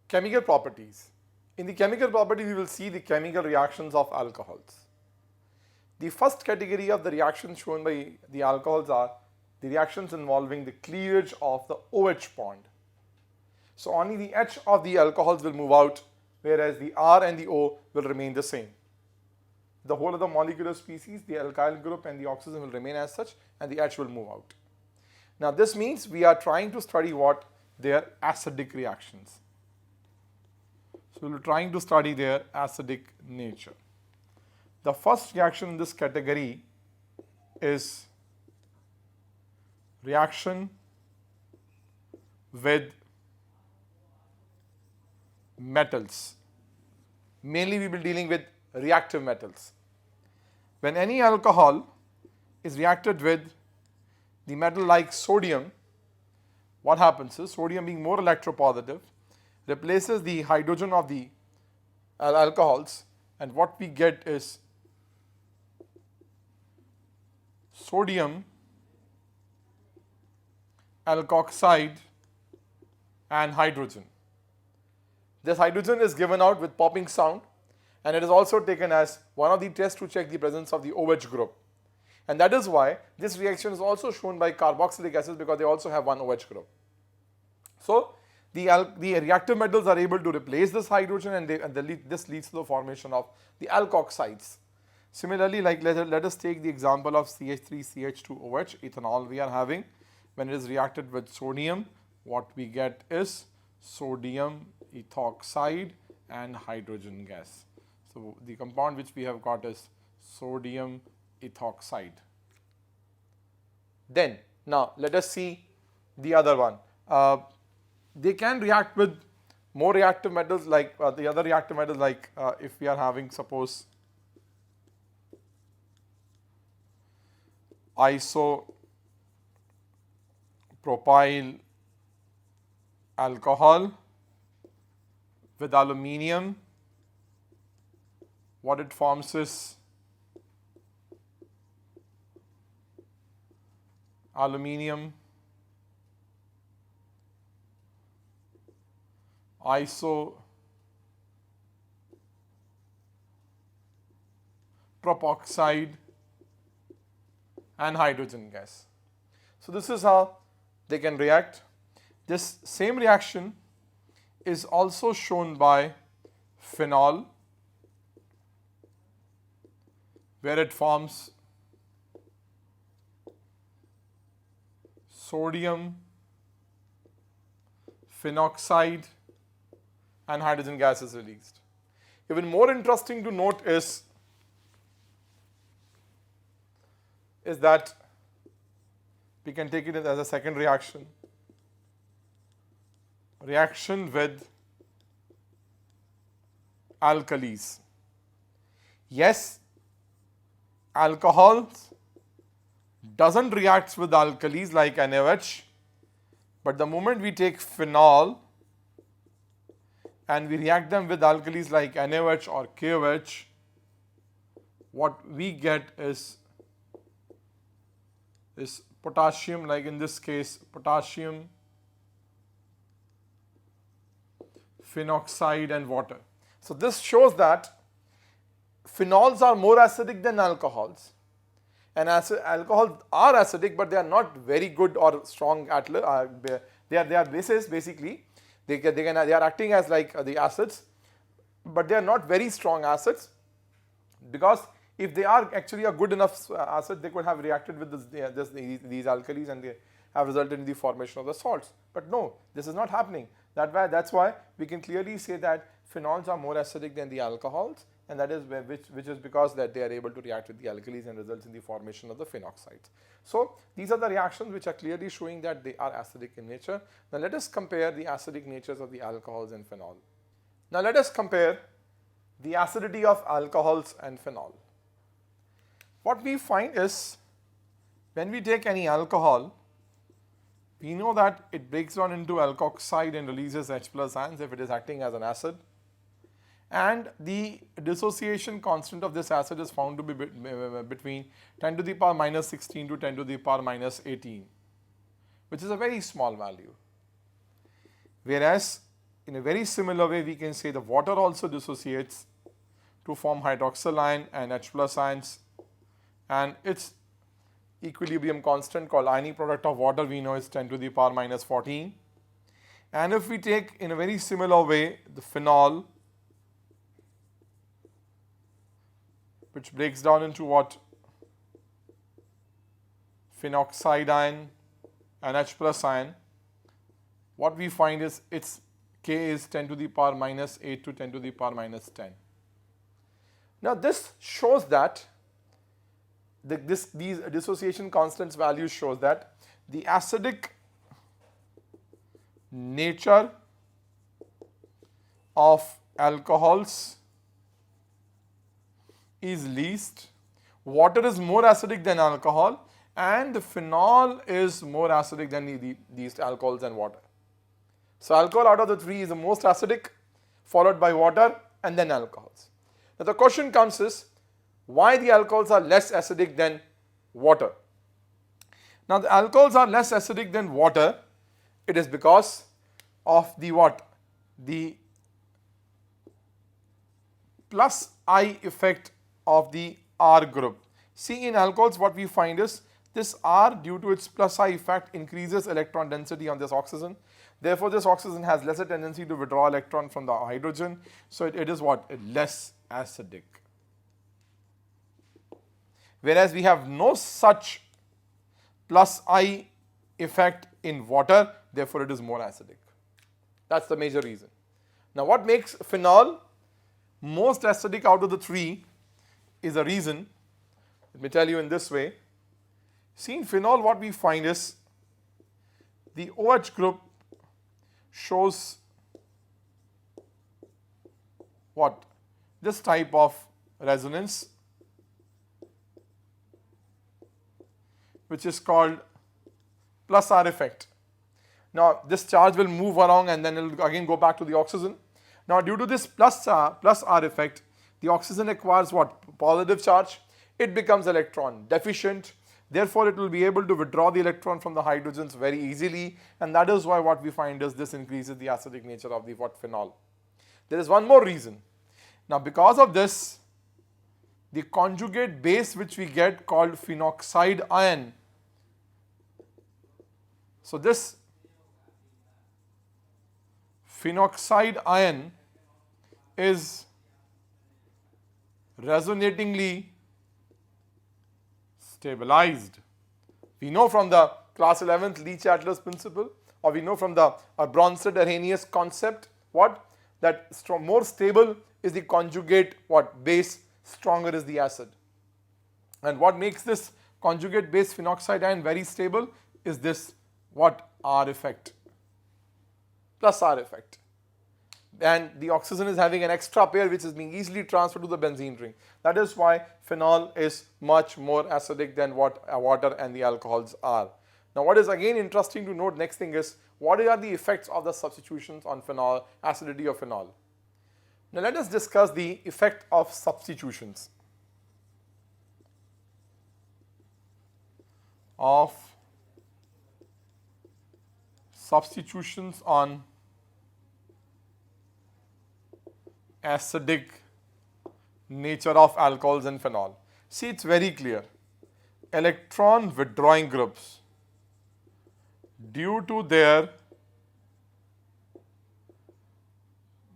Chemical properties. In the chemical properties, we will see the chemical reactions of alcohols. The first category of the reactions shown by the alcohols are the reactions involving the cleavage of the OH bond. So only the H of the alcohols will move out, whereas the R and the O will remain the same. The whole of the molecular species, the alkyl group and the oxygen will remain as such, and the H will move out. Now this means we are trying to study what? Their acidic reactions. So we are trying to study their acidic nature. The first reaction in this category is reaction with metals. Mainly we will be dealing with reactive metals. When any alcohol is reacted with the metal like sodium, what happens is sodium, being more electropositive, replaces the hydrogen of the alcohols, and what we get is sodium alkoxide and hydrogen. This hydrogen is given out with popping sound, and it is also taken as one of the tests to check the presence of the OH group. And that is why this reaction is also shown by carboxylic acids, because they also have one OH group. So the reactive metals are able to replace this hydrogen, and this leads to the formation of the alkoxides. Similarly, like let us take the example of CH3CH2OH, ethanol we are having. When it is reacted with sodium, what we get is sodium ethoxide and hydrogen gas. So the compound which we have got is sodium ethoxide. Then now let us see the other one. They can react with more reactive metals, like the other reactive metals, like if we are having, suppose, isopropyl alcohol with aluminium, what it forms is aluminium isopropoxide and hydrogen gas. So this is how they can react. This same reaction is also shown by phenol, where it forms sodium phenoxide and hydrogen gas is released. Even more interesting to note is that we can take it as a second reaction with alkalis. Yes, alcohols doesn't react with alkalis like NaOH, but the moment we take phenol and we react them with alkalis like NaOH or KOH, what we get is potassium, like in this case potassium phenoxide and water. So this shows that phenols are more acidic than alcohols, and alcohols are acidic, but they are not very good or strong at they are bases. Basically they are acting as like the acids, but they are not very strong acids, because if they are actually a good enough acid, they could have reacted with these alkalis and they have resulted in the formation of the salts. But no, this is not happening. That's why we can clearly say that phenols are more acidic than the alcohols, and that is which is because that they are able to react with the alkalis and results in the formation of the phenoxides. So these are the reactions which are clearly showing that they are acidic in nature. Now let us compare the acidic natures of the alcohols and phenol. Now let us compare the acidity of alcohols and phenol. What we find is, when we take any alcohol, we know that it breaks down into alkoxide and releases H plus ions if it is acting as an acid, and the dissociation constant of this acid is found to be between 10 to the power minus 16 to 10 to the power minus 18, which is a very small value. Whereas in a very similar way we can say the water also dissociates to form hydroxyl ion and H plus ions, and its equilibrium constant called ionic product of water we know is 10 to the power minus 14. And if we take in a very similar way the phenol, which breaks down into what? Phenoxide ion and H plus ion, what we find is its K is 10 to the power minus 8 to 10 to the power minus 10. Now this shows that these dissociation constants values shows that the acidic nature of alcohols is least, water is more acidic than alcohol, and the phenol is more acidic than these alcohols and water. So alcohol out of the three is the most acidic, followed by water and then alcohols. Now the question comes is, why the alcohols are less acidic than water? Now the alcohols are less acidic than water, it is because of the what? The plus I effect of the R group. See, in alcohols what we find is this R, due to its plus I effect, increases electron density on this oxygen. Therefore this oxygen has lesser tendency to withdraw electron from the hydrogen, so it is what? Less acidic. Whereas we have no such plus I effect in water, therefore it is more acidic. That's the major reason. Now what makes phenol most acidic out of the three is a reason. Let me tell you in this way. See, in phenol what we find is the OH group shows what? This type of resonance, which is called plus R effect. Now this charge will move along and then it will again go back to the oxygen. Now due to this plus R effect, the oxygen acquires what? Positive charge. It becomes electron deficient. Therefore it will be able to withdraw the electron from the hydrogens very easily, and that is why what we find is this increases the acidic nature of the what? Phenol. There is one more reason. Now because of this, the conjugate base which we get called phenoxide ion. So this phenoxide ion is resonatingly stabilized. We know from the class 11th Lee-Chatler's principle, or we know from the Bronsted-Arrhenius concept, what? That more stable is the conjugate what? Base, stronger is the acid. And what makes this conjugate base phenoxide ion very stable is this what? R effect, plus R effect. And the oxygen is having an extra pair which is being easily transferred to the benzene ring. That is why phenol is much more acidic than what water and the alcohols are. Now what is again interesting to note, next thing is, what are the effects of the substitutions on phenol, acidity of phenol? Now let us discuss the effect of substitutions. Substitutions on acidic nature of alcohols and phenol. See, it's very clear. Electron withdrawing groups, due to their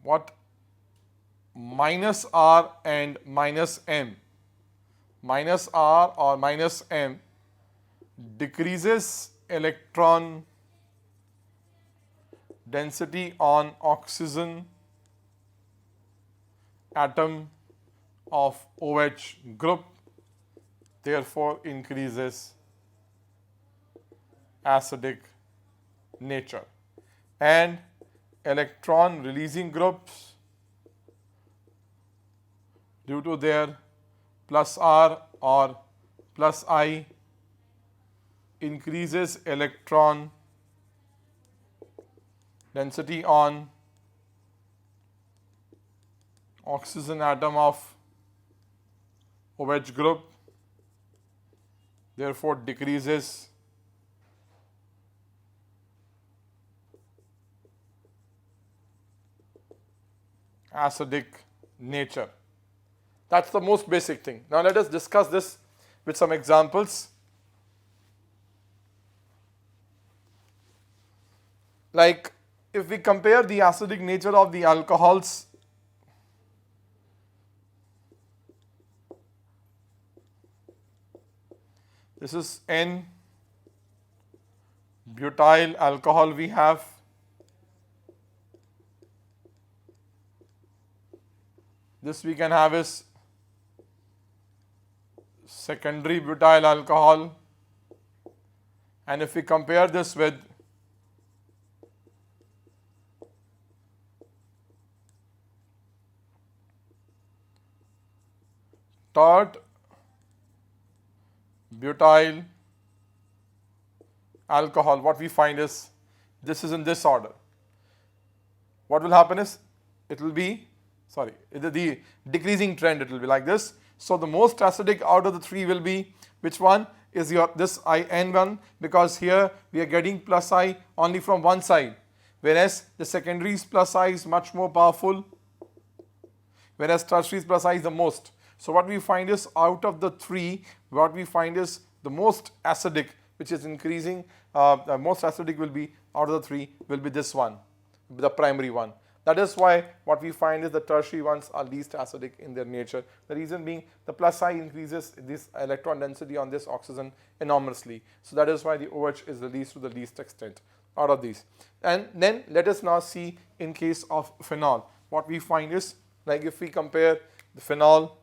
what? Minus R and minus M. Minus R or minus M decreases electron density on oxygen atom of OH group, therefore increases acidic nature. And electron releasing groups, due to their plus R or plus I, increases electron density on oxygen atom of OH group, therefore decreases acidic nature. That's the most basic thing. Now let us discuss this with some examples. Like if we compare the acidic nature of the alcohols, this is N-butyl alcohol we have. This we can have is secondary butyl alcohol, and if we compare this with third butyl alcohol, what we find is this is in this order. What will happen is it will be the decreasing trend, it will be like this. So the most acidic out of the three will be which one is this N1, because here we are getting plus I only from one side, whereas the secondary's plus I is much more powerful, whereas tertiary's plus I is the most. So what we find is out of the three, what we find is the most acidic, which is increasing, the most acidic will be out of the three will be this one, the primary one. That is why what we find is the tertiary ones are least acidic in their nature. The reason being the plus I increases this electron density on this oxygen enormously. So that is why the OH is released to the least extent out of these. And then let us now see in case of phenol. What we find is, like if we compare the phenol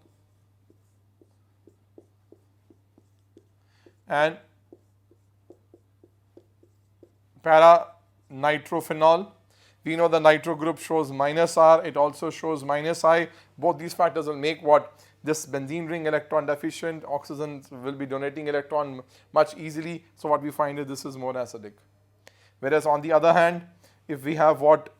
and para-nitrophenol, we know the nitro group shows minus R, it also shows minus I. Both these factors will make what? This benzene ring electron deficient, oxygen will be donating electron much easily. So what we find is this is more acidic. Whereas on the other hand, if we have what?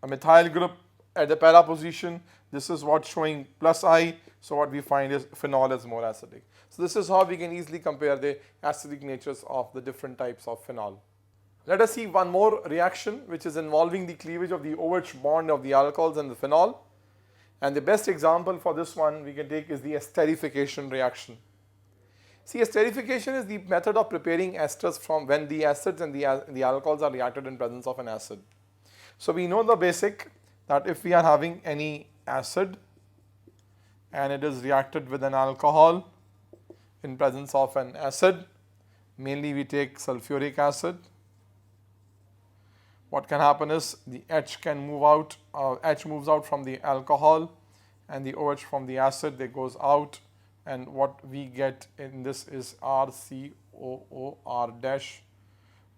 A methyl group at the para position, this is what showing plus I. So what we find is phenol is more acidic. So this is how we can easily compare the acidic natures of the different types of phenol. Let us see one more reaction which is involving the cleavage of the OH bond of the alcohols and the phenol. And the best example for this one we can take is the esterification reaction. See, esterification is the method of preparing esters from when the acids and the alcohols are reacted in presence of an acid. So we know the basic that if we are having any acid and it is reacted with an alcohol in presence of an acid, mainly we take sulfuric acid. What can happen is the H can move out, H moves out from the alcohol and the OH from the acid, they goes out, and what we get in this is RCOOR dash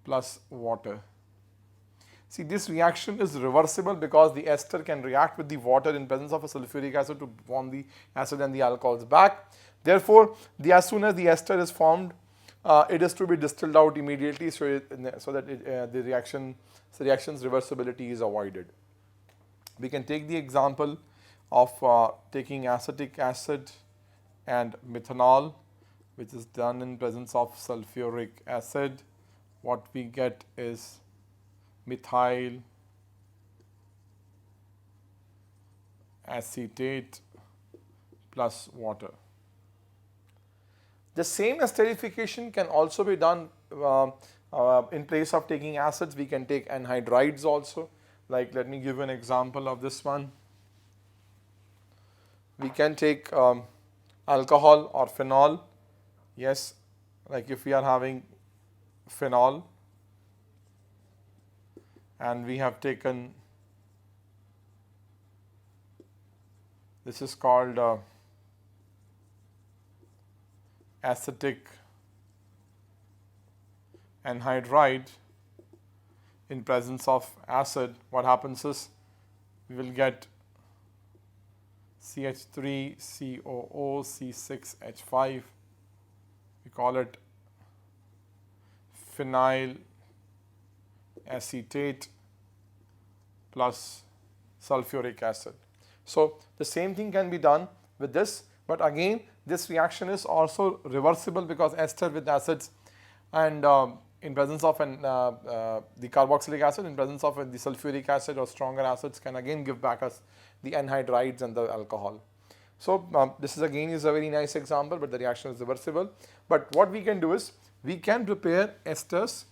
plus water. See, this reaction is reversible because the ester can react with the water in presence of a sulfuric acid to form the acid and the alcohols back. Therefore, as soon as the ester is formed, it is to be distilled out immediately so that the reaction's reversibility is avoided. We can take the example of taking acetic acid and methanol, which is done in presence of sulfuric acid. What we get is methyl acetate plus water. The same esterification can also be done in place of taking acids. We can take anhydrides also. Like, let me give an example of this one. We can take alcohol or phenol. Yes, like if we are having phenol and we have taken, this is called acetic anhydride in presence of acid, what happens is we will get CH3COO C6H5, we call it phenyl acetate plus sulfuric acid. So the same thing can be done with this, but again this reaction is also reversible because ester with acids and in presence of the carboxylic acid, in presence of the sulfuric acid or stronger acids, can again give back us the anhydrides and the alcohol. So this is again is a very nice example, but the reaction is reversible. But what we can do is we can prepare esters,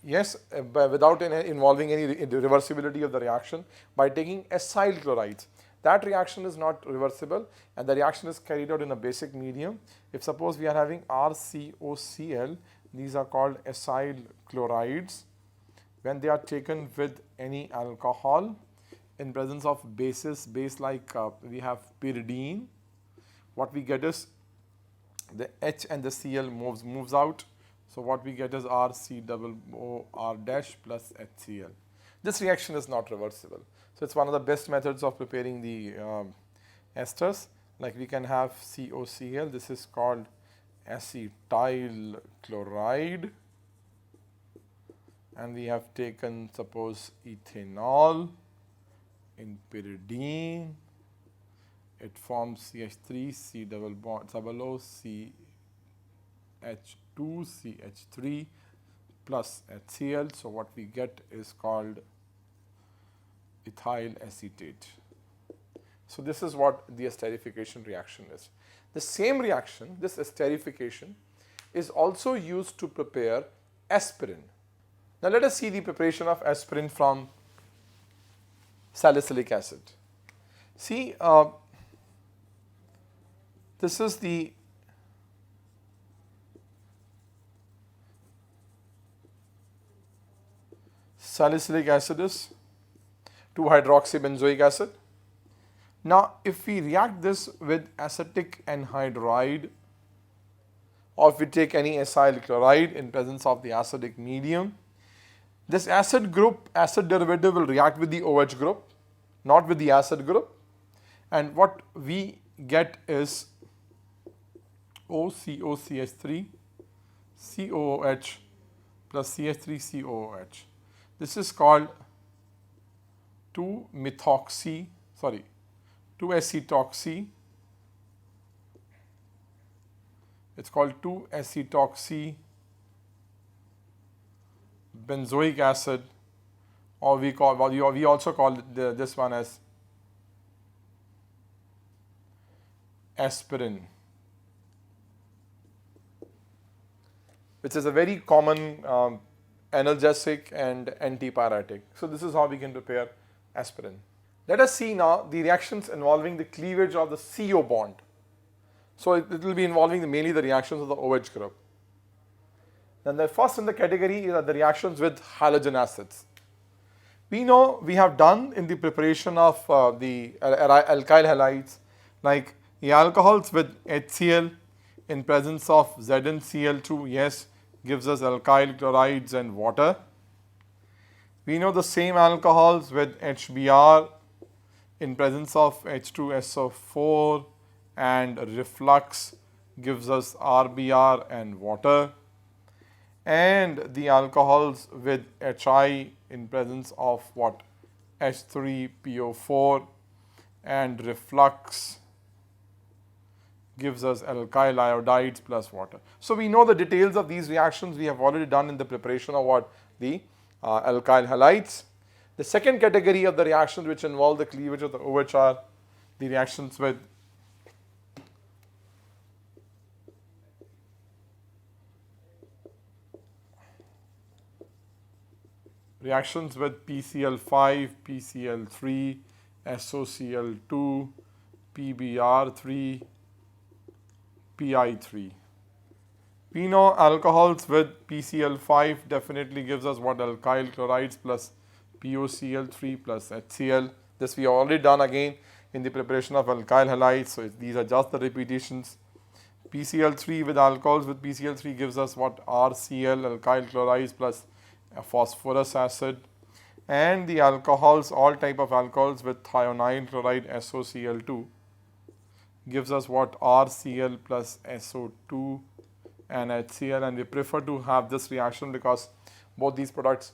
without involving any reversibility of the reaction, by taking acyl chlorides. That reaction is not reversible and the reaction is carried out in a basic medium. If suppose we are having RCOCl, these are called acyl chlorides. When they are taken with any alcohol in presence of bases, base like we have pyridine, what we get is the H and the Cl moves out. So what we get is RCOOR dash plus HCl. This reaction is not reversible. So it's one of the best methods of preparing the esters. Like we can have COCl, this is called acetyl chloride, and we have taken suppose ethanol in pyridine, it forms CH3, C double bond, double O, CH2, CH3 plus HCl. So what we get is called ethyl acetate. So this is what the esterification reaction is. The same reaction, this esterification, is also used to prepare aspirin. Now let us see the preparation of aspirin from salicylic acid. See, this is the salicylic acid is 2-hydroxybenzoic acid. Now, if we react this with acetic anhydride, or if we take any acyl chloride in presence of the acidic medium, this acid group, acid derivative will react with the OH group, not with the acid group, and what we get is OCOCH3 COOH plus CH3 COOH. This is called 2-acetoxy. It's called 2-acetoxy benzoic acid, or we also call this one as aspirin, which is a very common analgesic and antipyretic. So this is how we can prepare aspirin. Let us see now the reactions involving the cleavage of the CO bond. So it will be involving mainly the reactions of the OH group. Then the first in the category are the reactions with halogen acids. We know we have done in the preparation of the alkyl halides, like the alcohols with HCl in presence of ZnCl2, yes, gives us alkyl chlorides and water. We know the same alcohols with HBr in presence of H2SO4 and reflux gives us RBr and water, and the alcohols with HI in presence of what, H3PO4 and reflux gives us alkyl iodides plus water. So we know the details of these reactions we have already done in the preparation of what, the alkyl halides. The second category of the reactions which involve the cleavage of the OH are the reactions with PCl5, PCl3, SOCl2, PBr3, PI3. We know alcohols with PCl5 definitely gives us what, alkyl chlorides plus POCl3 plus HCl. This we have already done again in the preparation of alkyl halides, so these are just the repetitions. PCl3 with alcohols with PCl3 gives us what, RCl, alkyl chlorides plus phosphorus acid, and the alcohols, all type of alcohols with thionyl chloride SOCl2 gives us what, RCl plus SO2 and HCl, and we prefer to have this reaction because both these products,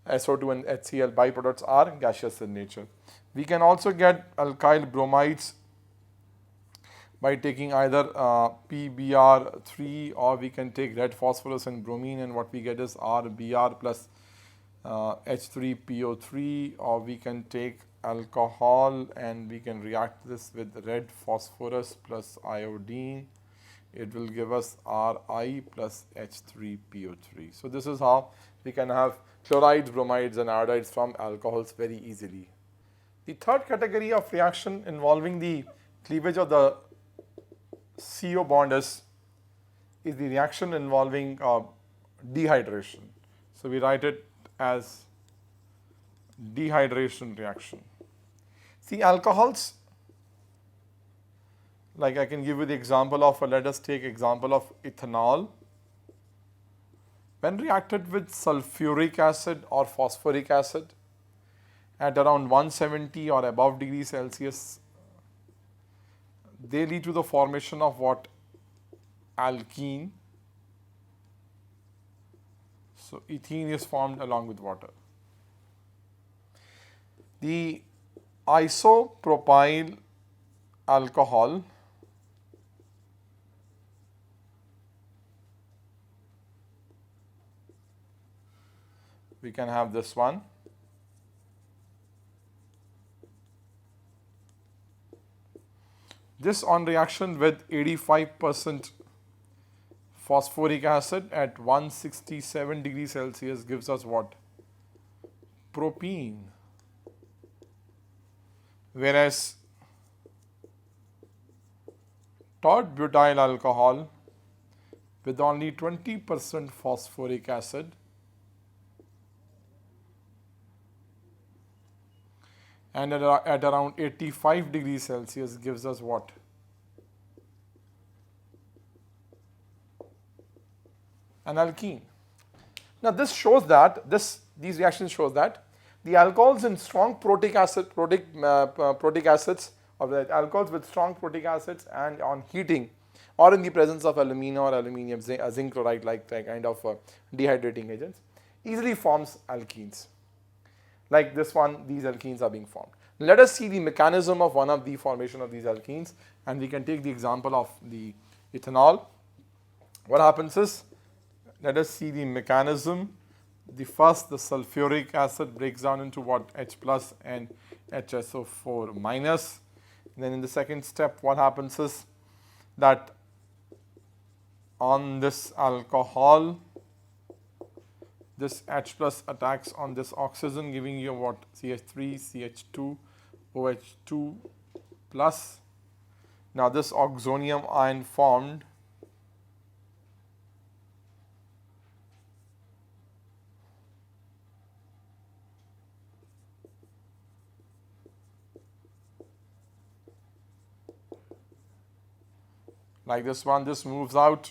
SO2 and HCl byproducts, are gaseous in nature. We can also get alkyl bromides by taking either PBr3, or we can take red phosphorus and bromine, and what we get is RBr plus H3PO3, or we can take alcohol and we can react this with red phosphorus plus iodine. It will give us Ri plus H3PO3. So this is how we can have chlorides, bromides and iodides from alcohols very easily. The third category of reaction involving the cleavage of the CO bond is the reaction involving dehydration. So we write it as dehydration reaction. See, alcohols, like I can give you the example of, let us take example of ethanol. When reacted with sulfuric acid or phosphoric acid at around 170 or above degrees Celsius, they lead to the formation of what? Alkene. So ethene is formed along with water. The isopropyl alcohol we can have this one. This on reaction with 85% phosphoric acid at 167 degrees Celsius gives us what? Propene. Whereas tert butyl alcohol with only 20% phosphoric acid and at around 85 degrees Celsius gives us what? An alkene. Now this shows that, these reactions shows that the alcohols in strong protic acids, or the alcohols with strong protic acids and on heating or in the presence of alumina or aluminium zinc chloride like kind of dehydrating agents easily forms alkenes. Like this one, these alkenes are being formed. Let us see the mechanism of one of the formation of these alkenes, and we can take the example of the ethanol. What happens is, let us see the mechanism. The sulfuric acid breaks down into what? H plus and HSO4 minus. Then in the second step, what happens is that on this alcohol, this H plus attacks on this oxygen, giving you what? CH3, CH2, OH2 plus. Now this oxonium ion formed like this one. This moves out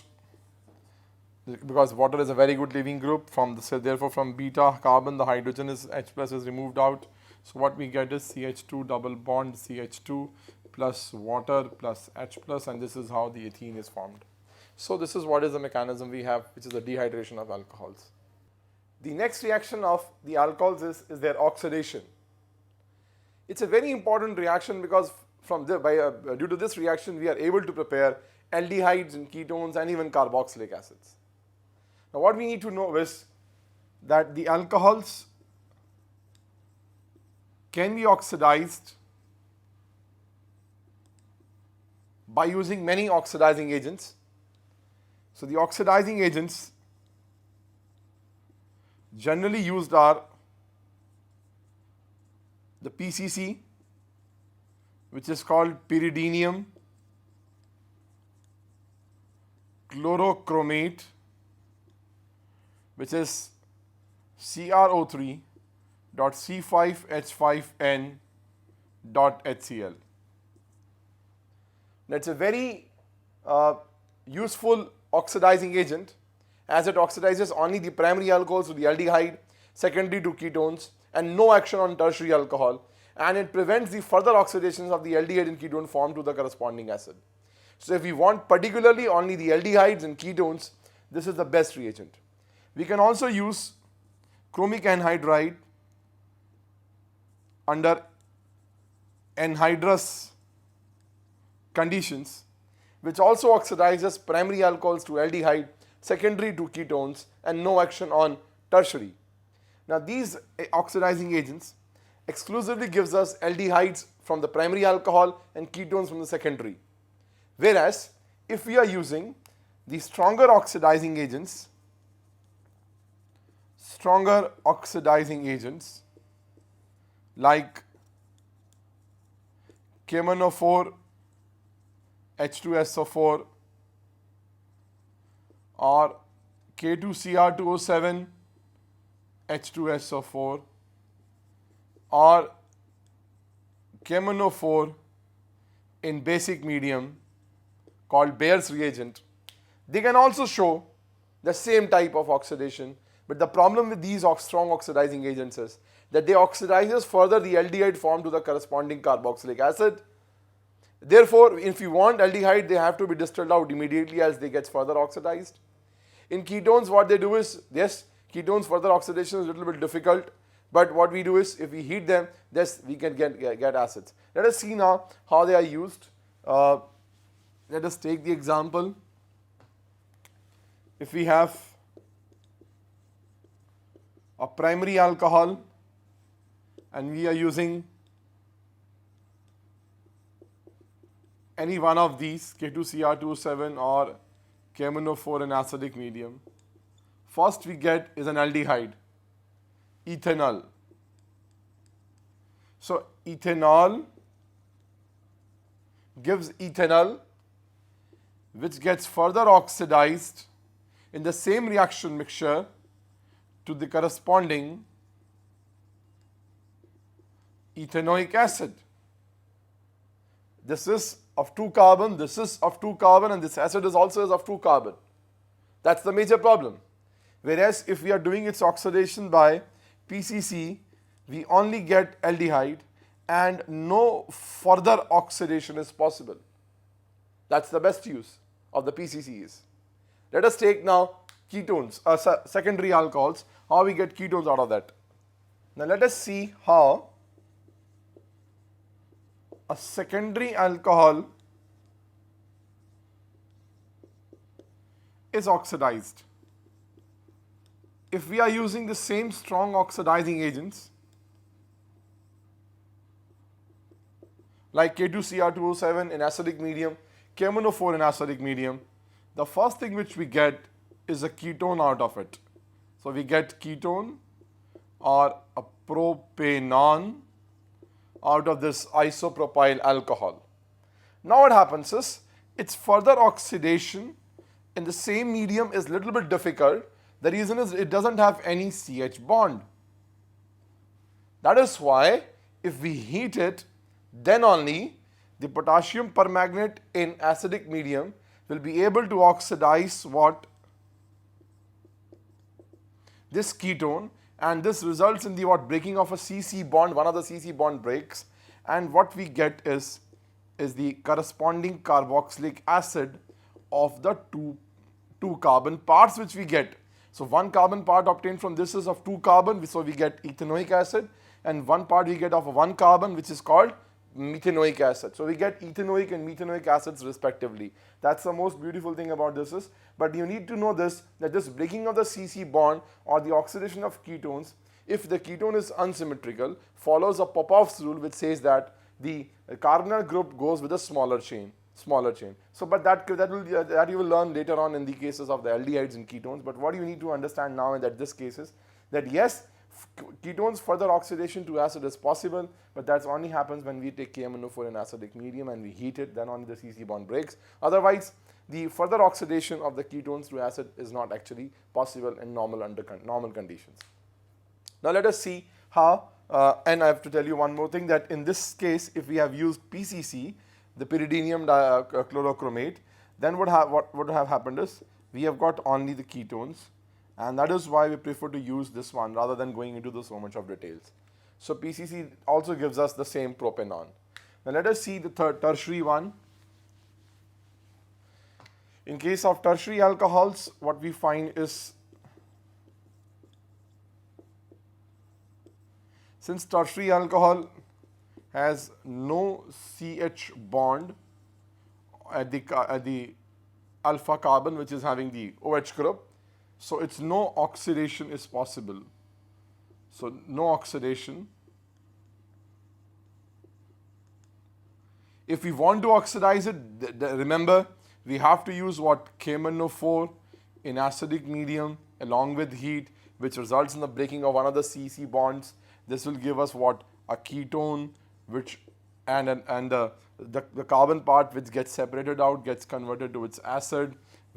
because water is a very good leaving group. Therefore from beta carbon the hydrogen is H plus is removed out. So what we get is CH2 double bond CH2 plus water plus H plus, and this is how the ethene is formed. So this is what is the mechanism we have, which is the dehydration of alcohols. The next reaction of the alcohols is their oxidation. It's a very important reaction because due to this reaction we are able to prepare aldehydes and ketones and even carboxylic acids. Now what we need to know is that the alcohols can be oxidized by using many oxidizing agents. So the oxidizing agents generally used are the PCC, which is called pyridinium chlorochromate, which is CrO3.C5H5N.HCl. That's a very useful oxidizing agent, as it oxidizes only the primary alcohols to the aldehyde, secondary to ketones, and no action on tertiary alcohol, and it prevents the further oxidations of the aldehyde and ketone formed to the corresponding acid. So if we want particularly only the aldehydes and ketones, this is the best reagent. We can also use chromic anhydride under anhydrous conditions which also oxidizes primary alcohols to aldehyde, secondary to ketones, and no action on tertiary. Now these oxidizing agents exclusively gives us aldehydes from the primary alcohol and ketones from the secondary. Whereas if we are using the stronger oxidizing agents like KMnO4, H2SO4 or K2Cr2O7, H2SO4 or KMnO4 in basic medium called Bayer's reagent, they can also show the same type of oxidation. But the problem with these strong oxidizing agents is that they oxidizes further the aldehyde form to the corresponding carboxylic acid. Therefore, if you want aldehyde, they have to be distilled out immediately as they get further oxidized. In ketones, what they do is, yes, ketones further oxidation is a little bit difficult, but what we do is, if we heat them, yes, we can get acids. Let us see now how they are used. Let us take the example. If we have a primary alcohol and we are using any one of these, K2Cr2O7 or KMnO4 in acidic medium, first we get is an aldehyde, ethanol. So ethanol gives ethanol, which gets further oxidized in the same reaction mixture to the corresponding ethanoic acid. This is of 2 carbon, this is of 2 carbon, and this acid is also of 2 carbon. That's the major problem. Whereas if we are doing its oxidation by PCC, we only get aldehyde and no further oxidation is possible. That's the best use of the PCCs. Let us take now ketones, secondary alcohols, how we get ketones out of that. Now let us see how a secondary alcohol is oxidized. If we are using the same strong oxidizing agents like K2Cr2O7 in acidic medium, KMnO4 in acidic medium, the first thing which we get is a ketone out of it. So we get ketone or a propanone out of this isopropyl alcohol. Now what happens is, its further oxidation in the same medium is a little bit difficult. The reason is it doesn't have any CH bond. That is why if we heat it, then only the potassium permanganate in acidic medium will be able to oxidize what? This ketone, and this results in the breaking of a CC bond, one of the CC bond breaks, and what we get is the corresponding carboxylic acid of the two carbon parts which we get. So one carbon part obtained from this is of 2 carbon, so we get ethanoic acid, and one part we get of 1 carbon which is called methanoic acid. So we get ethanoic and methanoic acids respectively. That's the most beautiful thing about this is, but you need to know this, that this breaking of the CC bond or the oxidation of ketones, if the ketone is unsymmetrical, follows a Popov's rule which says that the carbonyl group goes with a smaller chain. So but that you will learn later on in the cases of the aldehydes and ketones. But what you need to understand now in this case is that yes, ketones further oxidation to acid is possible, but that only happens when we take KMnO4 in acidic medium and we heat it, then only the CC bond breaks. Otherwise, the further oxidation of the ketones to acid is not actually possible in normal conditions. Now let us see how, and I have to tell you one more thing, that in this case, if we have used PCC, the pyridinium chlorochromate, then what would have happened is we have got only the ketones, and that is why we prefer to use this one rather than going into so much of details. So PCC also gives us the same propanone. Now let us see the tertiary one. In case of tertiary alcohols, what we find is, since tertiary alcohol has no CH bond at the alpha carbon, which is having the OH group. So its no oxidation is possible. So no oxidation. If we want to oxidize it, remember we have to use what? KMnO4 in acidic medium along with heat, which results in the breaking of one of the C bonds. This will give us what? A ketone, which and the carbon part which gets separated out gets converted to its acid,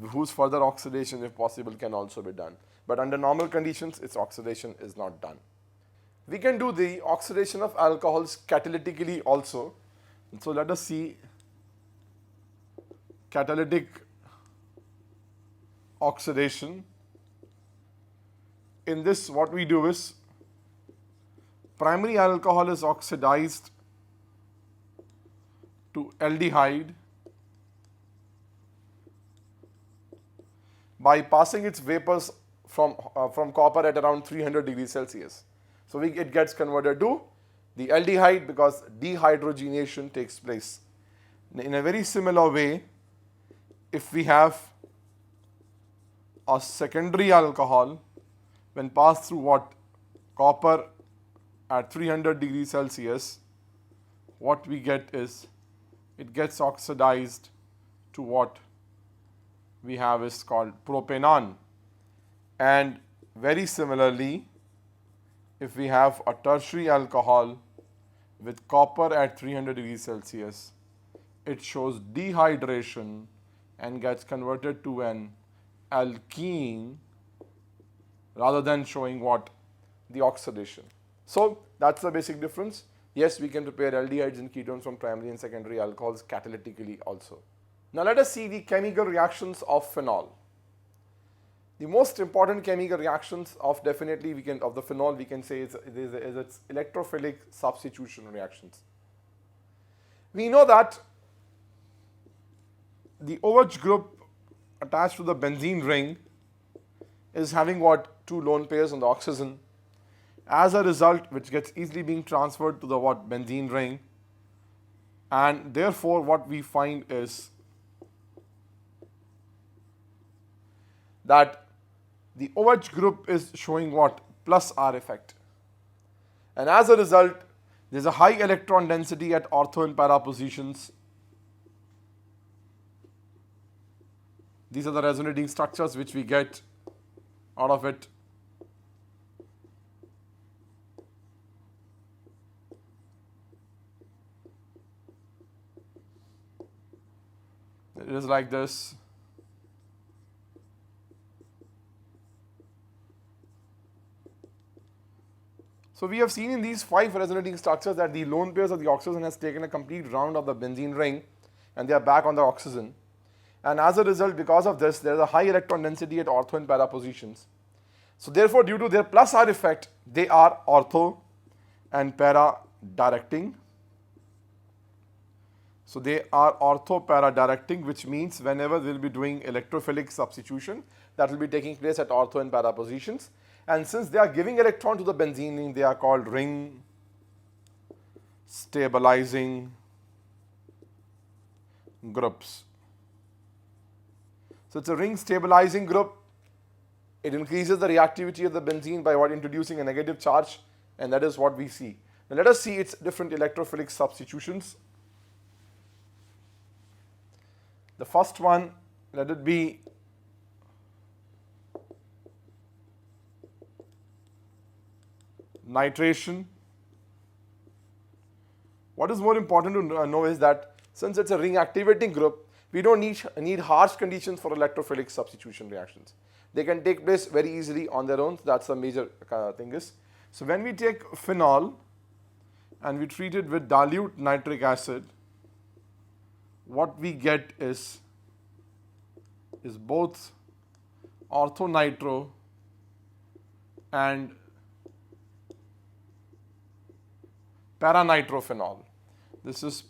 whose further oxidation, if possible, can also be done. But under normal conditions, its oxidation is not done. We can do the oxidation of alcohols catalytically also. So let us see catalytic oxidation. In this, what we do is primary alcohol is oxidized to aldehyde by passing its vapors from copper at around 300 degrees Celsius. So it gets converted to the aldehyde because dehydrogenation takes place. In a very similar way, if we have a secondary alcohol, when passed through what? Copper at 300 degrees Celsius, what we get is it gets oxidized to what we have is called propanone. And very similarly, if we have a tertiary alcohol with copper at 300 degrees Celsius, it shows dehydration and gets converted to an alkene rather than showing what? The oxidation. So that's the basic difference. Yes, we can prepare aldehydes and ketones from primary and secondary alcohols catalytically also. Now let us see the chemical reactions of phenol. The most important chemical reactions of the phenol we can say is its electrophilic substitution reactions. We know that the OH group attached to the benzene ring is having what? Two lone pairs on the oxygen. As a result, which gets easily being transferred to the what? Benzene ring, and therefore what we find is that the OH group is showing what? Plus R effect. And as a result, there is a high electron density at ortho and para positions. These are the resonating structures which we get out of it. It is like this. So we have seen in these 5 resonating structures that the lone pairs of the oxygen has taken a complete round of the benzene ring and they are back on the oxygen. And as a result, because of this, there is a high electron density at ortho and para positions. So therefore, due to their plus R effect, they are ortho and para directing. So they are ortho-para directing, which means whenever we will be doing electrophilic substitution, that will be taking place at ortho and para positions. And since they are giving electron to the benzene ring, they are called ring stabilizing groups. So it's a ring stabilizing group. It increases the reactivity of the benzene by what? Introducing a negative charge, and that is what we see. Now let us see its different electrophilic substitutions. The first one, let it be nitration. What is more important to know is that since it's a ring activating group, we don't need harsh conditions for electrophilic substitution reactions. They can take place very easily on their own. That's the major thing is. So when we take phenol and we treat it with dilute nitric acid, what we get is both orthonitro and paranitrophenol. This is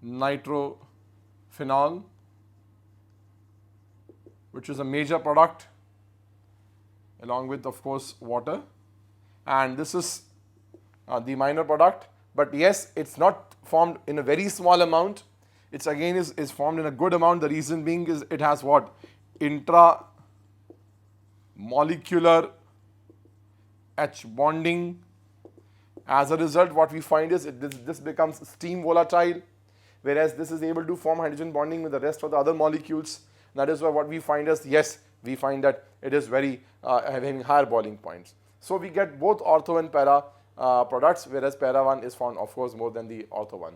paranitrophenol, which is a major product along with, of course, water, and this is the minor product. but yes, it's not formed in a very small amount. It's again is formed in a good amount. The reason being is it has what? Intramolecular H bonding. As a result, what we find is this becomes steam volatile, whereas this is able to form hydrogen bonding with the rest of the other molecules. That is why what we find is, yes, we find that it is very having higher boiling points. So we get both ortho and para products, whereas para 1 is found, of course, more than the ortho 1.